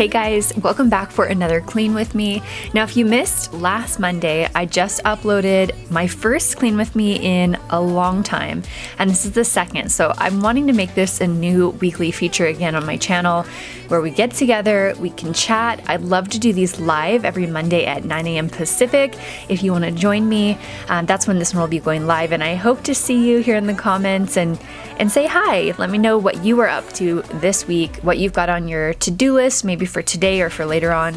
Hey guys, welcome back for another Clean With Me. Now if you missed last Monday, I just uploaded my first Clean With Me in a long time, and this is the second. So I'm wanting to make this a new weekly feature again on my channel where we get together, we can chat. I'd love to do these live every Monday at 9 a.m. Pacific. If you want to join me, that's when this one will be going live, and I hope to see you here in the comments and say hi. Let me know what you are up to this week, what you've got on your to-do list, maybe for today or for later on.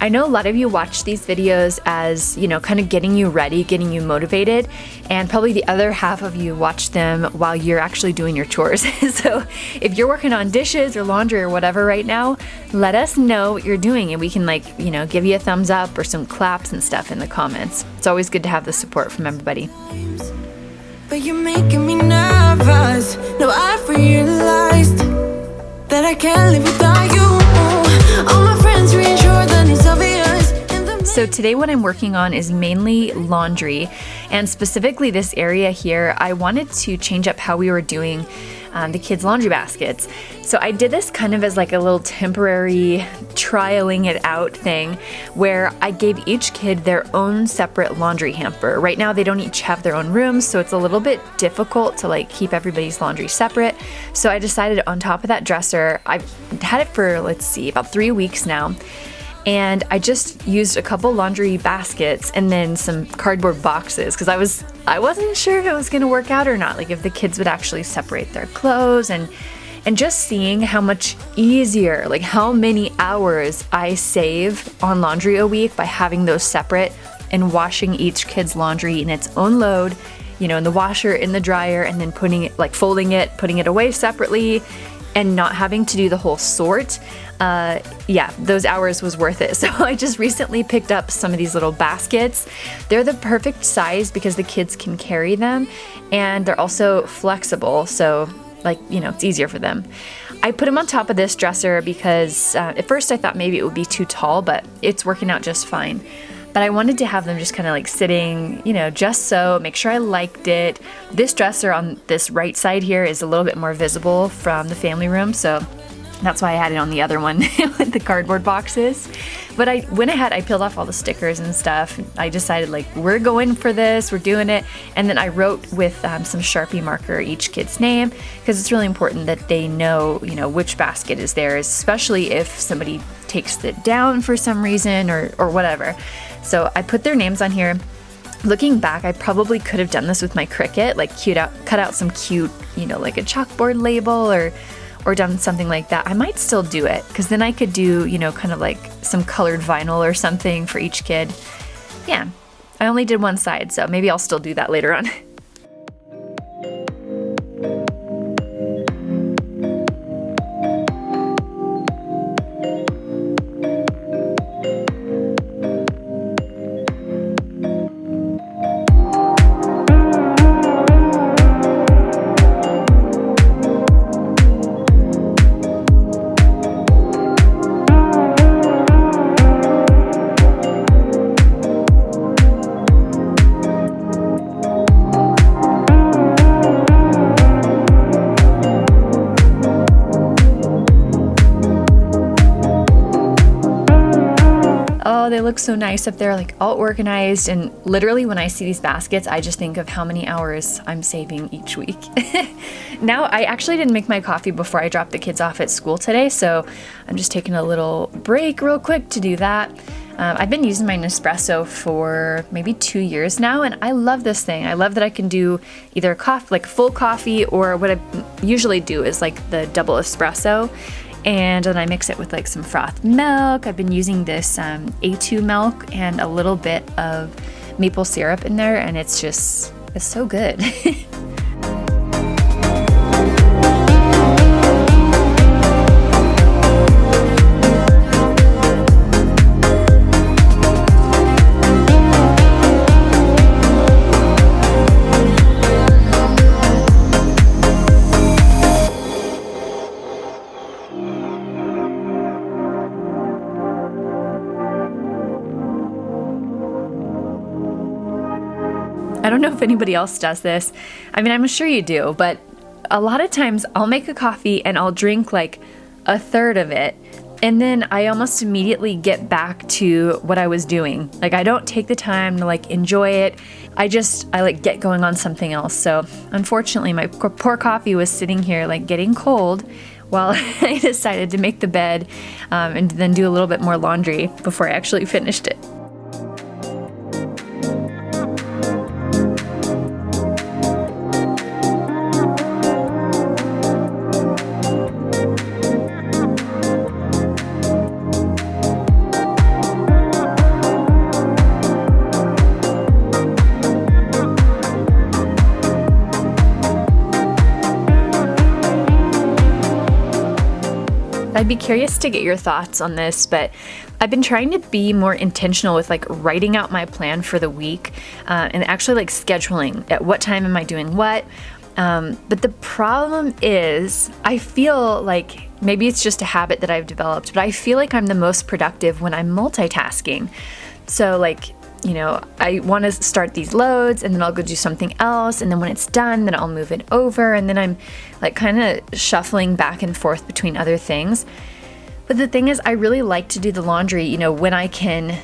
I know a lot of you watch these videos as, kind of getting you ready, getting you motivated, and probably the other half of you watch them while you're actually doing your chores. So if you're working on dishes or laundry or whatever right now, let us know what you're doing and we can give you a thumbs up or some claps and stuff in the comments. It's always good to have the support from everybody. But you're making me nervous. No, I've realized that I can't live without you. All my friends reassure that it's obvious. So today what I'm working on is mainly laundry, and specifically this area here. I wanted to change up how we were doing the kids' laundry baskets. So I did this kind of as like a little temporary trialing it out thing where I gave each kid their own separate laundry hamper. Right now they don't each have their own rooms, so it's a little bit difficult to keep everybody's laundry separate. So I decided on top of that dresser, I've had it for, about 3 weeks now. And I just used a couple laundry baskets and then some cardboard boxes because I wasn't sure if it was going to work out or not, if the kids would actually separate their clothes, and just seeing how much easier, how many hours I save on laundry a week by having those separate and washing each kid's laundry in its own load, in the washer, in the dryer, and then putting it, folding it, putting it away separately, and not having to do the whole sort. Those hours was worth it. So I just recently picked up some of these little baskets. They're the perfect size because the kids can carry them, and they're also flexible. So it's easier for them. I put them on top of this dresser because at first I thought maybe it would be too tall, but it's working out just fine. But I wanted to have them just kind of sitting, just so, make sure I liked it. This dresser on this right side here is a little bit more visible from the family room, so that's why I had it on the other one with the cardboard boxes. But I went ahead, I peeled off all the stickers and stuff. I decided we're going for this, we're doing it. And then I wrote with some Sharpie marker each kid's name, because it's really important that they know, which basket is theirs, especially if somebody takes it down for some reason or whatever. So I put their names on here. Looking back, I probably could have done this with my Cricut, cut out some cute, a chalkboard label or done something like that. I might still do it, because then I could do, kind of some colored vinyl or something for each kid. Yeah, I only did one side, so maybe I'll still do that later on. They look so nice up there, all organized, and literally when I see these baskets, I just think of how many hours I'm saving each week. Now, I actually didn't make my coffee before I dropped the kids off at school today, so I'm just taking a little break real quick to do that. I've been using my Nespresso for maybe 2 years now, and I love this thing. I love that I can do either full coffee, or what I usually do is the double espresso. And then I mix it with some frothed milk. I've been using this A2 milk and a little bit of maple syrup in there, and it's so good. I don't know if anybody else does this. I mean, I'm sure you do, but a lot of times I'll make a coffee and I'll drink like a third of it And then I almost immediately get back to what I was doing. Like, I don't take the time to like enjoy it. I like get going on something else. So unfortunately, my poor coffee was sitting here like getting cold while I decided to make the bed and then do a little bit more laundry before I actually finished it. I'd be curious to get your thoughts on this, but I've been trying to be more intentional with like writing out my plan for the week and actually like scheduling at what time am I doing what. But the problem is I feel like maybe it's just a habit that I've developed, but I feel like I'm the most productive when I'm multitasking. So like, you know, I want to start these loads and then I'll go do something else. And then when it's done, then I'll move it over. And then I'm like kind of shuffling back and forth between other things. But the thing is, I really like to do the laundry, you know, when I can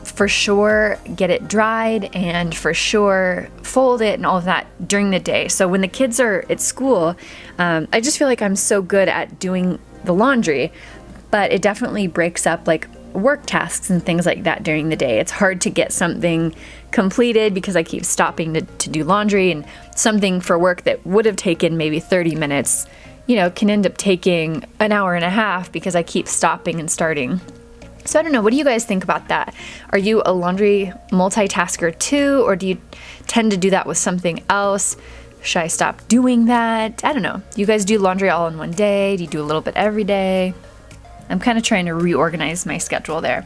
for sure get it dried and for sure fold it and all of that during the day. So when the kids are at school, I just feel like I'm so good at doing the laundry, but it definitely breaks up like work tasks and things like that during the day. It's hard to get something completed because I keep stopping to do laundry, and something for work that would have taken maybe 30 minutes, you know, can end up taking an hour and a half because I keep stopping and starting. So I don't know, what do you guys think about that? Are you a laundry multitasker too, or do you tend to do that with something else? Should I stop doing that? I don't know. You guys do laundry all in one day? Do you do a little bit every day? I'm kind of trying to reorganize my schedule there.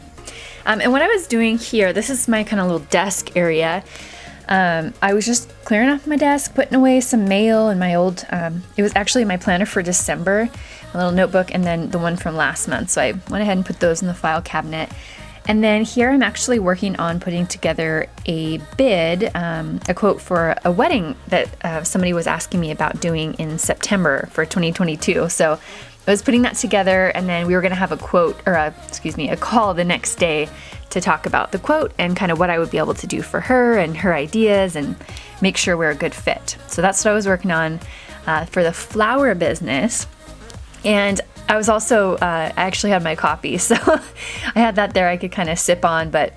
And what I was doing here, this is my kind of little desk area. I was just clearing off my desk, putting away some mail and my old, it was actually my planner for December, a little notebook, and then the one from last month. So I went ahead and put those in the file cabinet. And then here I'm actually working on putting together a bid, a quote for a wedding that somebody was asking me about doing in September for 2022. So I was putting that together, and then we were going to have a call the next day to talk about the quote and kind of what I would be able to do for her and her ideas and make sure we're a good fit. So that's what I was working on for the flower business. And I was also, I actually had my coffee, so I had that there I could kind of sip on. But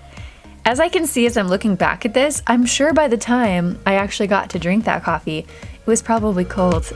as I can see, as I'm looking back at this, I'm sure by the time I actually got to drink that coffee, it was probably cold.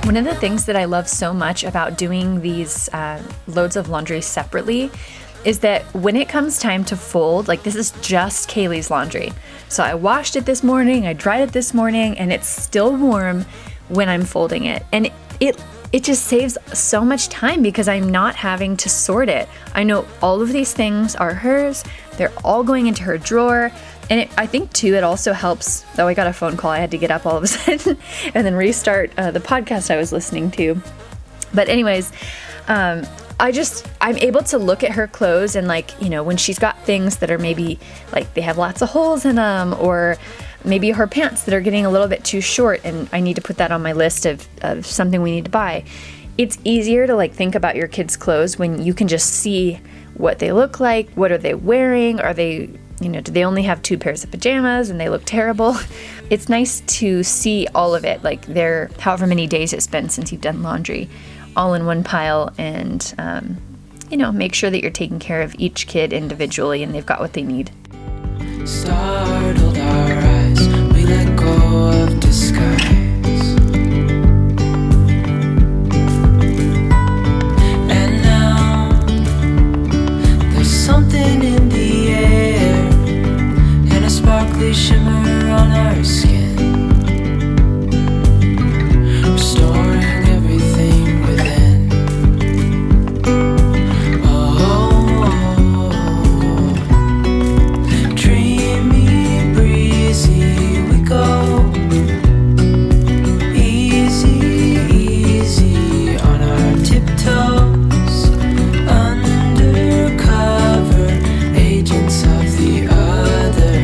One of the things that I love so much about doing these loads of laundry separately is that when it comes time to fold, like this is just Kaylee's laundry. So I washed it this morning, I dried it this morning, and it's still warm when I'm folding it. And it just saves so much time because I'm not having to sort it. I know all of these things are hers, they're all going into her drawer. And I think too, it also helps, though I got a phone call, I had to get up all of a sudden and then restart the podcast I was listening to. But anyways, I'm able to look at her clothes and like, you know, when she's got things that are maybe like they have lots of holes in them, or maybe her pants that are getting a little bit too short and I need to put that on my list of something we need to buy. It's easier to like think about your kids' clothes when you can just see what they look like, what are they wearing, are they, you know, do they only have 2 pairs of pajamas and they look terrible? It's nice to see all of it, like their however many days it's been since you've done laundry, all in one pile, and you know, make sure that you're taking care of each kid individually and they've got what they need. Startled our eyes, we let go of disguise. on our skin, restoring everything within. Oh, dreamy, breezy, we go. Easy, easy on our tiptoes, undercover agents of the other,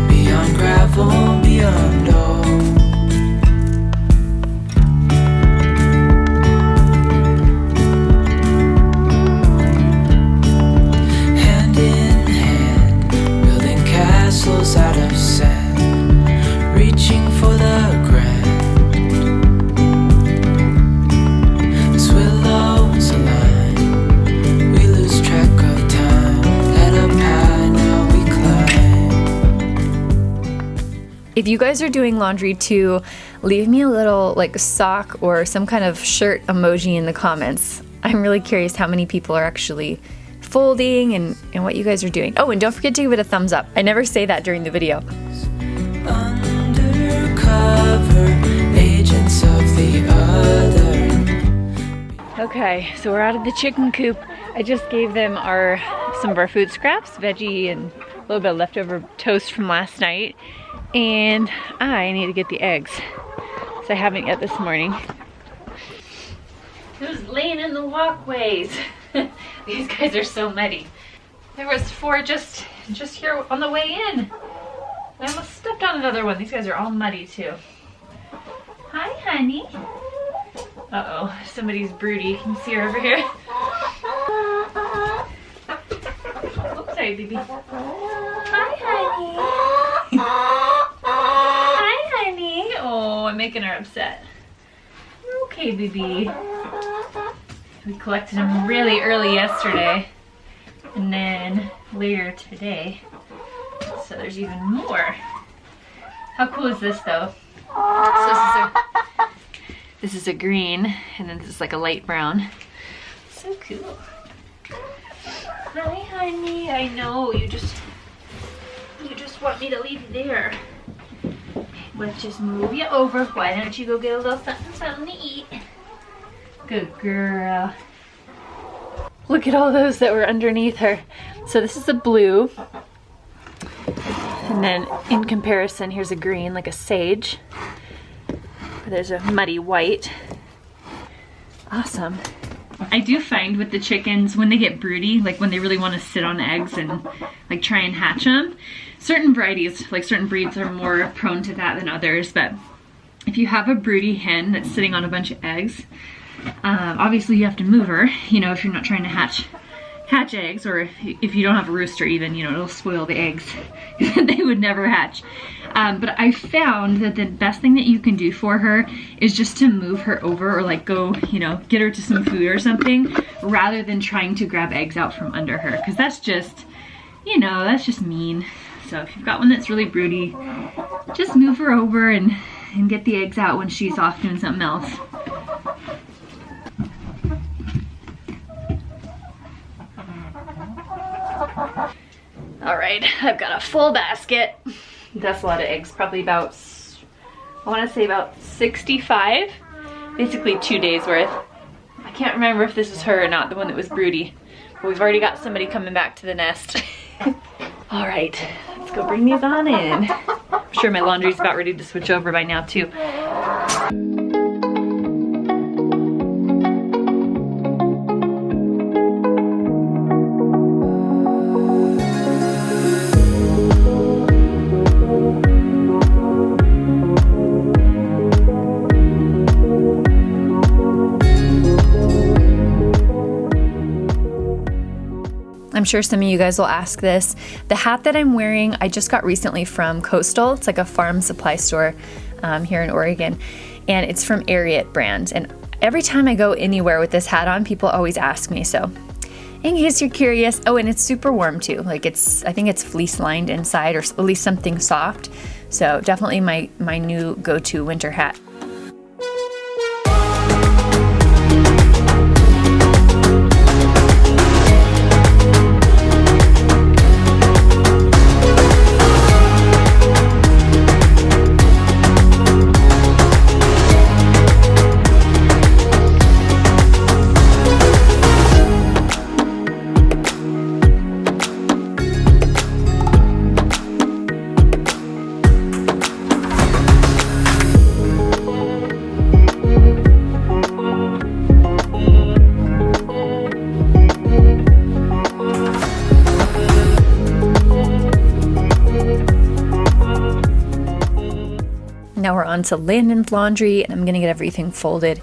beyond gravel, beyond all. Hand in hand, building castles out of sand, reaching for the grand. As willows align, we lose track of time. Head up high, now we climb. If you guys are doing laundry too, leave me a little like sock or some kind of shirt emoji in the comments. I'm really curious how many people are actually folding and what you guys are doing. Oh, and don't forget to give it a thumbs up. I never say that during the video. Undercover agents of the other. Okay, so we're out of the chicken coop. I just gave them some of our food scraps, veggie and a little bit of leftover toast from last night. And I need to get the eggs. So I haven't yet this morning. Who's laying in the walkways? These guys are so muddy. There was 4 just here on the way in. I almost stepped on another one. These guys are all muddy too. Hi, honey. Uh-oh, somebody's broody. You can see her over here. Oops, sorry, baby. Hi, honey. Hi, honey. Oh, I'm making her upset. Okay, baby. We collected them really early yesterday, and then later today. So there's even more. How cool is this though? So this is a green, and then this is like a light brown. So cool. Hi, honey. I know you just want me to leave you there. Let's just move you over. Why don't you go get a little something to eat? Good girl. Look at all those that were underneath her. So this is a blue. And then in comparison, here's a green, like a sage. There's a muddy white. Awesome. I do find with the chickens, when they get broody, like when they really want to sit on eggs and like try and hatch them, certain varieties, like certain breeds are more prone to that than others. But if you have a broody hen that's sitting on a bunch of eggs, obviously you have to move her, you know, if you're not trying to hatch eggs, or if you don't have a rooster even, you know, it'll spoil the eggs. They would never hatch. But I found that the best thing that you can do for her is just to move her over, or like go, you know, get her to some food or something, rather than trying to grab eggs out from under her, because that's just, you know, that's just mean. So if you've got one that's really broody, just move her over and get the eggs out when she's off doing something else. All right, I've got a full basket. That's a lot of eggs, probably about, I want to say about 65, basically 2 days worth. I can't remember if this is her or not, the one that was broody, but we've already got somebody coming back to the nest. All right, let's go bring these on in. I'm sure my laundry's about ready to switch over by now too. I'm sure some of you guys will ask this. The hat that I'm wearing, I just got recently from Coastal. It's like a farm supply store here in Oregon, and it's from Ariat brand. And every time I go anywhere with this hat on, people always ask me. So in case you're curious, oh, and it's super warm too. Like I think it's fleece lined inside, or at least something soft. So definitely my new go-to winter hat. Now we're on to Landon's laundry, and I'm gonna get everything folded.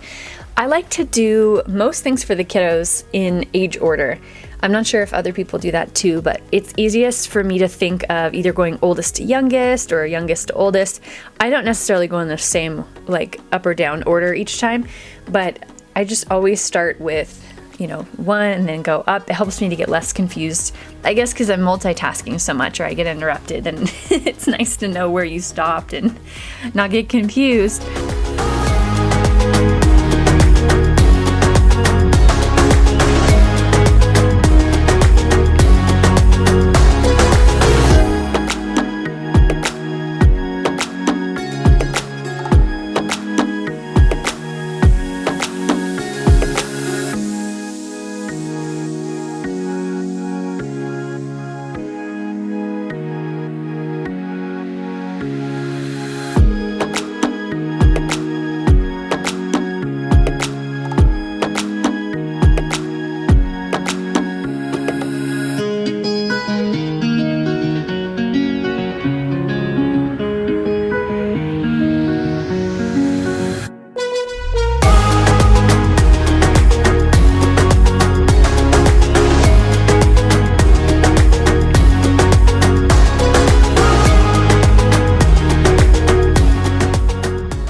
I like to do most things for the kiddos in age order. I'm not sure if other people do that too, but it's easiest for me to think of either going oldest to youngest or youngest to oldest. I don't necessarily go in the same like up or down order each time, but I just always start with, you know, one and then go up. It helps me to get less confused. I guess because I'm multitasking so much or I get interrupted, and it's nice to know where you stopped and not get confused.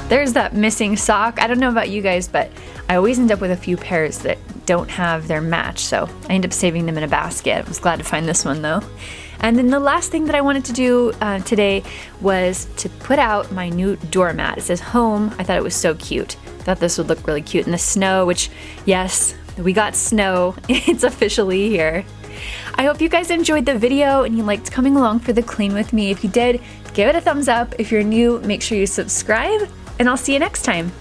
There's that missing sock. I don't know about you guys, but I always end up with a few pairs that don't have their match, so I end up saving them in a basket. I was glad to find this one though. And then the last thing that I wanted to do today was to put out my new doormat. It says home. I thought it was so cute. I thought this would look really cute in the snow, which yes, we got snow. It's officially here. I hope you guys enjoyed the video and you liked coming along for the clean with me. If you did, give it a thumbs up. If you're new, make sure you subscribe, and I'll see you next time.